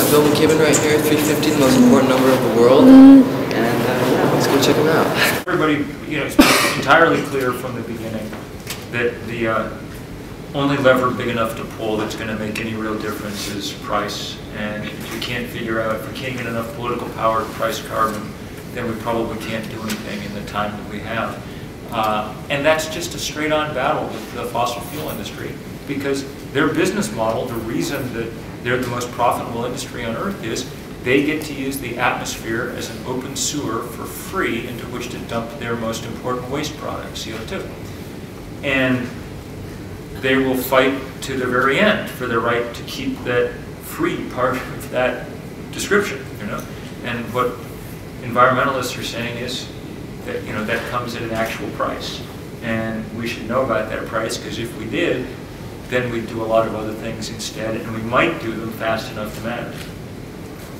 Bill Mckibben right here, 350, the most important number of the world. And yeah, let's go check him out. Everybody, it's entirely clear from the beginning that the only lever big enough to pull that's going to make any real difference is price. And if we can't figure out, if we can't get enough political power to price carbon, then we probably can't do anything in the time that we have. And that's just a straight-on battle with the fossil fuel industry, because their business model, the reason that they're the most profitable industry on Earth is they get to use the atmosphere as an open sewer for free into which to dump their most important waste product, CO2. And they will fight to the very end for the right to keep that free part of that description, And what environmentalists are saying is that, that comes at an actual price. And we should know about that price, because if we did, then we'd do a lot of other things instead, and we might do them fast enough to matter.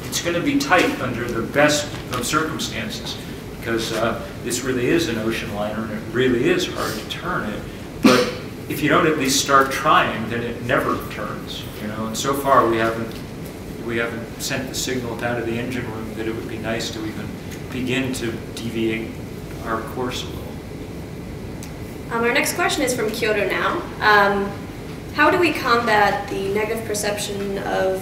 It's going to be tight under the best of circumstances, because this really is an ocean liner, and it really is hard to turn it. But if you don't at least start trying, then it never turns. And so far we haven't sent the signal down to the engine room that it would be nice to even begin to deviate our course a little. Our next question is from Kyoto Now. How do we combat the negative perception of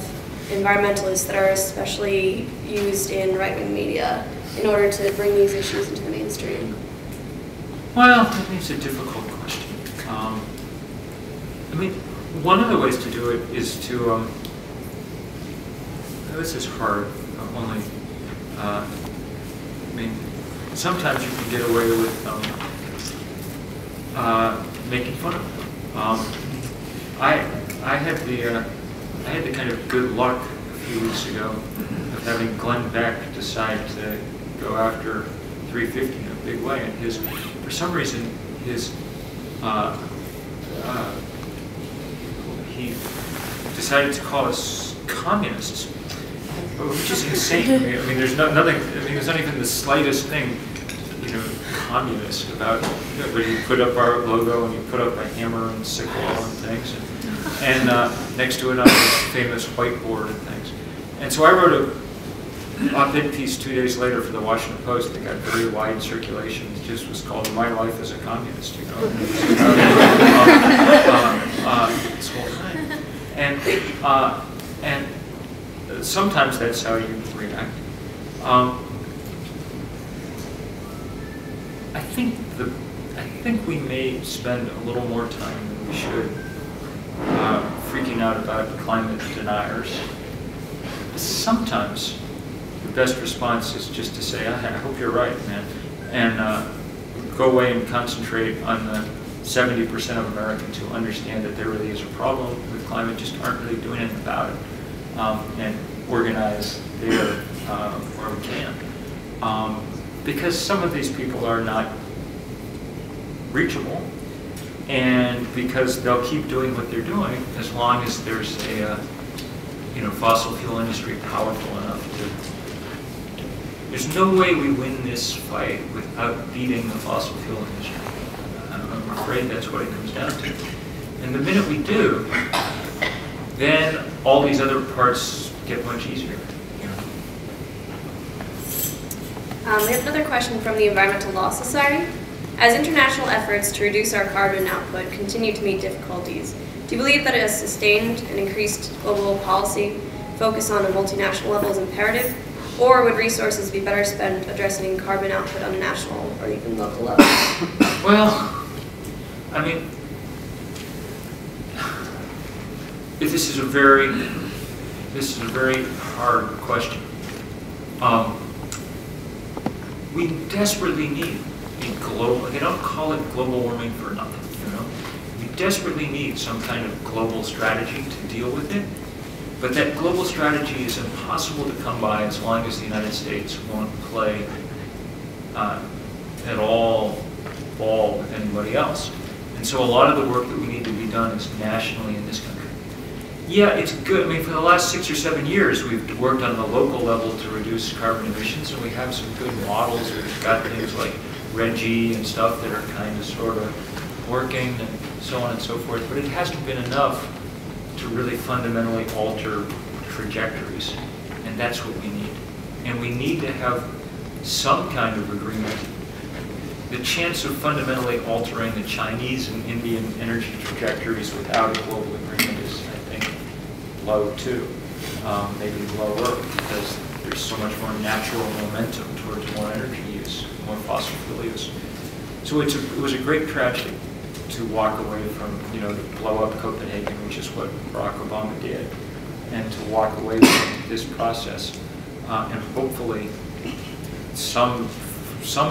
environmentalists that are especially used in right-wing media in order to bring these issues into the mainstream? Well, I think it's a difficult question. One of the ways to do it is to, this is hard, sometimes you can get away with making fun of them. I had the kind of good luck a few weeks ago of having Glenn Beck decide to go after 350 in a big way, and for some reason he decided to call us communists, which is insane. There's nothing. There's not even the slightest thing, communist about. But you put up our logo and you put up a hammer and sickle and things, and next to it on this famous whiteboard and things. And so I wrote a op-ed piece 2 days later for the Washington Post that got very wide circulation. It just was called "My Life as a Communist," This whole thing. And sometimes that's how you react. I think we may spend a little more time than we should freaking out about climate deniers. Sometimes the best response is just to say, I hope you're right, man, and go away and concentrate on the 70% of Americans who understand that there really is a problem with climate, just aren't really doing anything about it, and organize there where we can. Because some of these people are not reachable, and because they'll keep doing what they're doing as long as there's a fossil fuel industry powerful enough to. There's no way we win this fight without beating the fossil fuel industry. I'm afraid that's what it comes down to. And the minute we do, then all these other parts get much easier. We have another question from the Environmental Law Society. As international efforts to reduce our carbon output continue to meet difficulties, do you believe that a sustained and increased global policy focus on a multinational level is imperative, or would resources be better spent addressing carbon output on a national or even local level? Well, this is a very hard question. We desperately need a global, they don't call it global warming for nothing, We desperately need some kind of global strategy to deal with it, but that global strategy is impossible to come by as long as the United States won't play at all ball with anybody else. And so a lot of the work that we need to be done is nationally in this country. Yeah, it's good. For the last 6 or 7 years, we've worked on the local level to reduce carbon emissions, and we have some good models. We've got things like RGGI and stuff that are kind of sort of working and so on and so forth, but it hasn't been enough to really fundamentally alter trajectories, and that's what we need. And we need to have some kind of agreement. The chance of fundamentally altering the Chinese and Indian energy trajectories without a global agreement is, I think, low too, maybe lower, because there's so much more natural momentum towards more energy use, more fossil fuel use. So it was a great tragedy to walk away from, to blow up Copenhagen, which is what Barack Obama did, and to walk away from this process. And hopefully some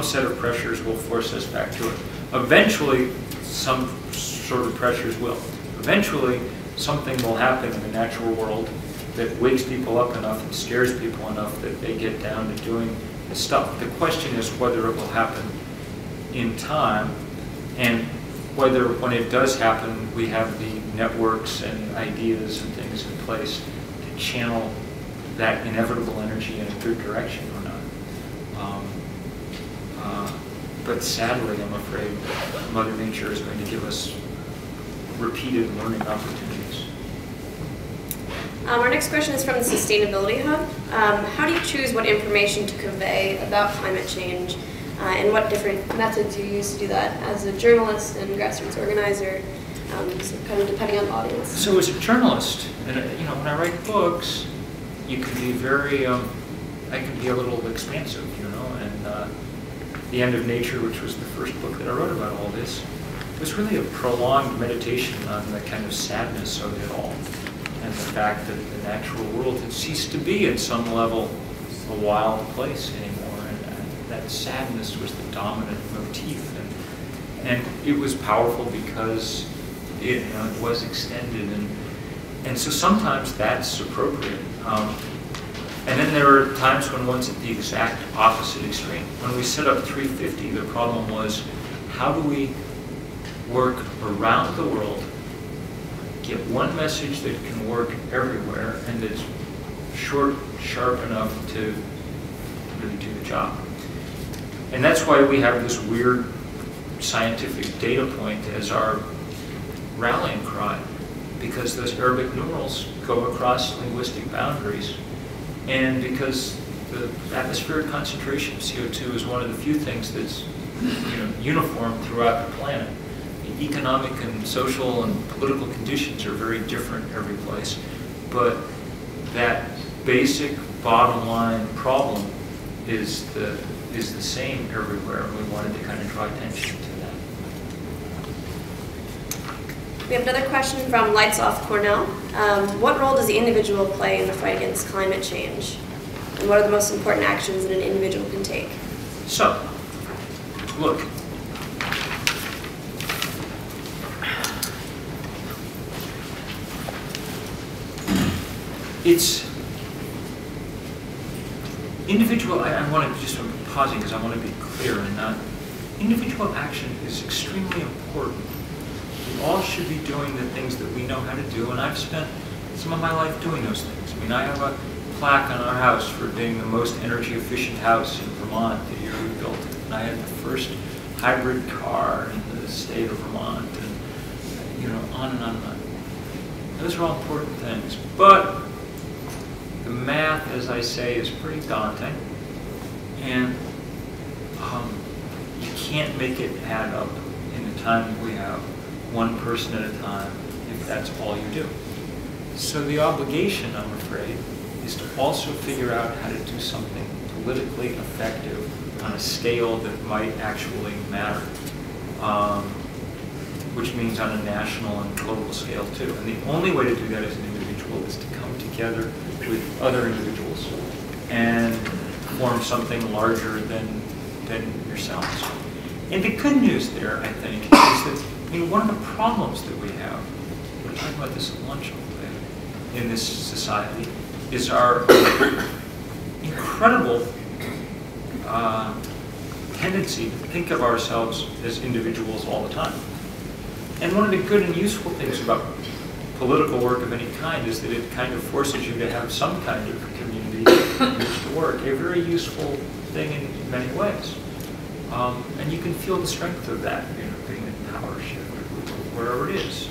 set of pressures will force us back to it. Eventually, some sort of pressures will. Eventually, something will happen in the natural world that wakes people up enough and scares people enough that they get down to doing this stuff. The question is whether it will happen in time, and whether when it does happen, we have the networks and ideas and things in place to channel that inevitable energy in a good direction or not. But sadly, I'm afraid Mother Nature is going to give us repeated learning opportunities. Our next question is from the Sustainability Hub. How do you choose what information to convey about climate change, and what different methods you use to do that as a journalist and grassroots organizer, so kind of depending on the audience? So as a journalist, and when I write books, you can be very, I can be a little expansive, and The End of Nature, which was the first book that I wrote about all this, was really a prolonged meditation on the kind of sadness of it all, and the fact that the natural world had ceased to be at some level a wild place anymore, and that sadness was the dominant motif, and it was powerful because it was extended, and so sometimes that's appropriate. And then there are times when one's at the exact opposite extreme. When we set up 350, the problem was, how do we work around the world, get one message that can work everywhere, and that's short, sharp enough to really do the job? And that's why we have this weird scientific data point as our rallying cry, because those Arabic numerals go across linguistic boundaries. And because the atmospheric concentration of CO2 is one of the few things that's uniform throughout the planet. The economic and social and political conditions are very different every place, but that basic bottom line problem is the same everywhere, and we wanted to kind of draw attention to that. We have another question from Lights Off Cornell. What role does the individual play in the fight against climate change? And what are the most important actions that an individual can take? So, look. It's individual, I want to just, I'm pausing because I want to be clear in that individual action is extremely important. We all should be doing the things that we know how to do, and I've spent some of my life doing those things. I mean, I have a plaque on our house for being the most energy efficient house in Vermont the year we built it. And I had the first hybrid car in the state of Vermont, and on and on and on. Those are all important things. But the math, as I say, is pretty daunting, and you can't make it add up in the time that we have, one person at a time, if that's all you do. So the obligation, I'm afraid, is to also figure out how to do something politically effective on a scale that might actually matter, which means on a national and global scale too. And the only way to do that as an individual is to come together with other individuals and form something larger than yourselves. And the good news there, I think, is that one of the problems that we have, we're talking about this at lunch all day, in this society, is our incredible tendency to think of ourselves as individuals all the time. And one of the good and useful things about political work of any kind is that it kind of forces you to have some kind of community in which to work, a very useful thing in many ways. And you can feel the strength of that, being in power shift, wherever it is.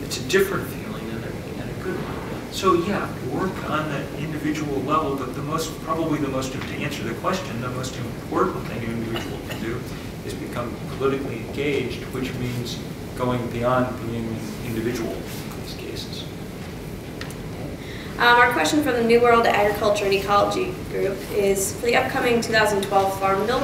It's a different feeling and a good one. So yeah, work on the individual level, but probably the most, to answer the question, the most important thing an individual can do is become politically engaged, which means going beyond being an individual in these cases. Our question from the New World Agriculture and Ecology group is, for the upcoming 2012 Farm Bill,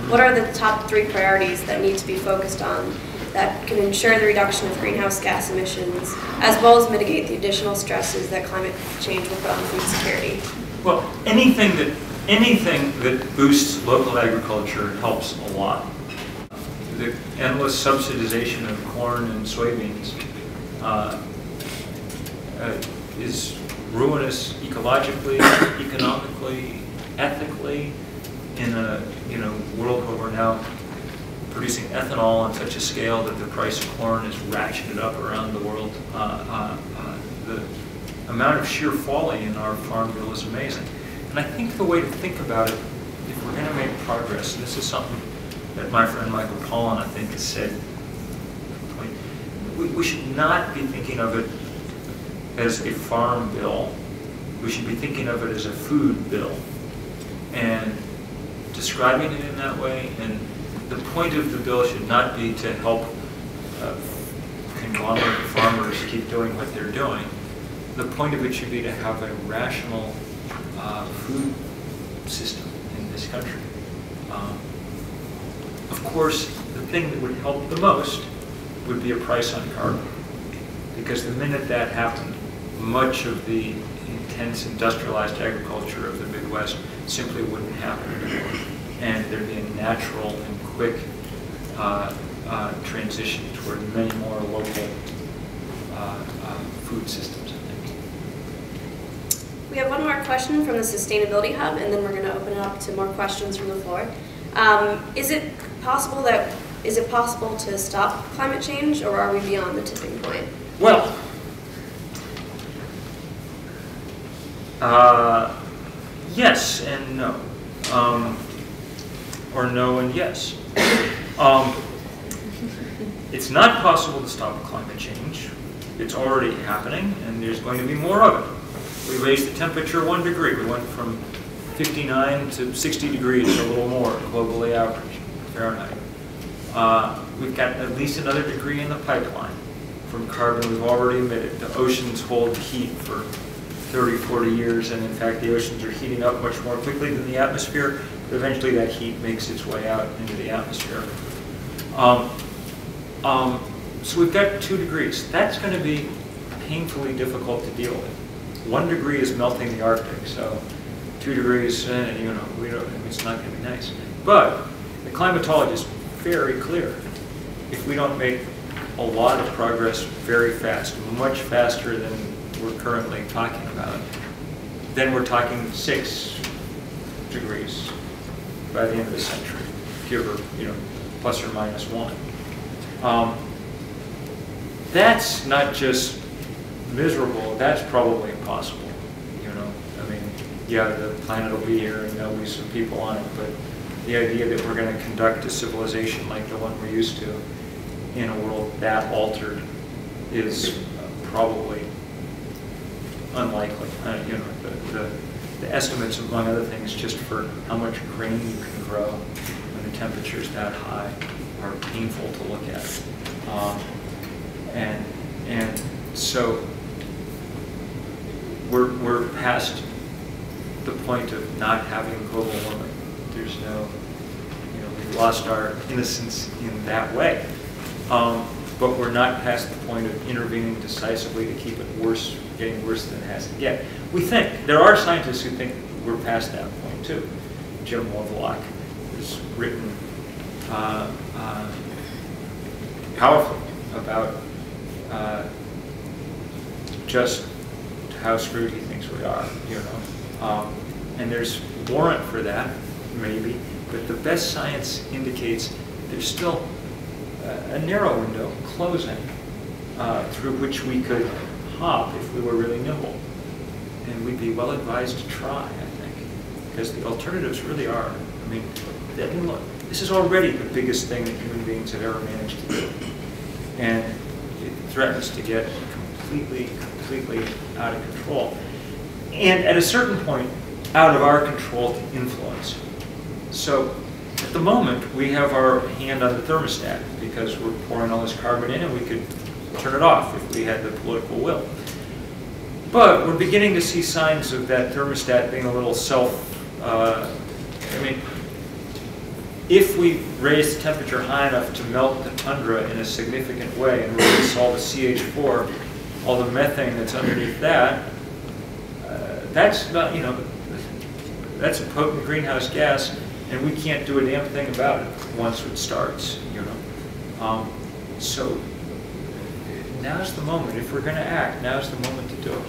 what are the top 3 priorities that need to be focused on that can ensure the reduction of greenhouse gas emissions, as well as mitigate the additional stresses that climate change will put on food security? Well, anything that boosts local agriculture helps a lot. The endless subsidization of corn and soybeans is ruinous ecologically, economically, ethically, in a world where we're now producing ethanol on such a scale that the price of corn is ratcheted up around the world. The amount of sheer folly in our farm bill is amazing. And I think the way to think about it, if we're going to make progress, and this is something that my friend Michael Pollan, I think, has said, we should not be thinking of it as a farm bill. We should be thinking of it as a food bill and describing it in that way. And the point of the bill should not be to help conglomerate farmers keep doing what they're doing. The point of it should be to have a rational food system in this country. Of course, the thing that would help the most would be a price on carbon. Because the minute that happened, much of the intense industrialized agriculture of the Midwest simply wouldn't happen anymore. And there'd be a natural and quick transition toward many more local food systems, I think. We have one more question from the Sustainability Hub, and then we're going to open it up to more questions from the floor. Is it possible to stop climate change, or are we beyond the tipping point? Well, yes and no. Or no and yes. It's not possible to stop climate change. It's already happening, and there's going to be more of it. We raised the temperature 1 degree. We went from 59 to 60 degrees, a little more, globally average, Fahrenheit. We've got at least another degree in the pipeline from carbon we've already emitted. The oceans hold heat for 30, 40 years, and in fact the oceans are heating up much more quickly than the atmosphere, but eventually that heat makes its way out into the atmosphere. So we've got 2 degrees. That's going to be painfully difficult to deal with. 1 degree is melting the Arctic, so 2 degrees, it's not going to be nice. But the climatology is very clear. If we don't make a lot of progress very fast, much faster than we're currently talking about, then we're talking 6 degrees by the end of the century, give or, plus or minus 1. That's not just miserable, that's probably impossible. Yeah, the planet will be here and there'll be some people on it, but the idea that we're going to conduct a civilization like the one we're used to in a world that altered is probably unlikely. The estimates, among other things, just for how much grain you can grow when the temperature's that high are painful to look at. And so we're past the point of not having global warming. There's no, we've lost our innocence in that way. But we're not past the point of intervening decisively to keep it worse, getting worse than it has to get. We think. There are scientists who think we're past that point too. Jim Lovelock has written powerfully about just how screwed he thinks we are, and there's warrant for that, maybe, but the best science indicates there's still a narrow window closing through which we could hop if we were really nimble. And we'd be well advised to try, I think, because the alternatives really are. Look, this is already the biggest thing that human beings have ever managed to do. And it threatens to get completely completely out of control. And at a certain point, out of our control to influence. So at the moment, we have our hand on the thermostat because we're pouring all this carbon in, and we could turn it off if we had the political will. But we're beginning to see signs of that thermostat being a little I mean, if we raise the temperature high enough to melt the tundra in a significant way and release all the CH4, all the methane that's underneath that, that's not, you know, that's a potent greenhouse gas, and we can't do a damn thing about it once it starts, you know. So now's the moment. If we're going to act, now's the moment to do it.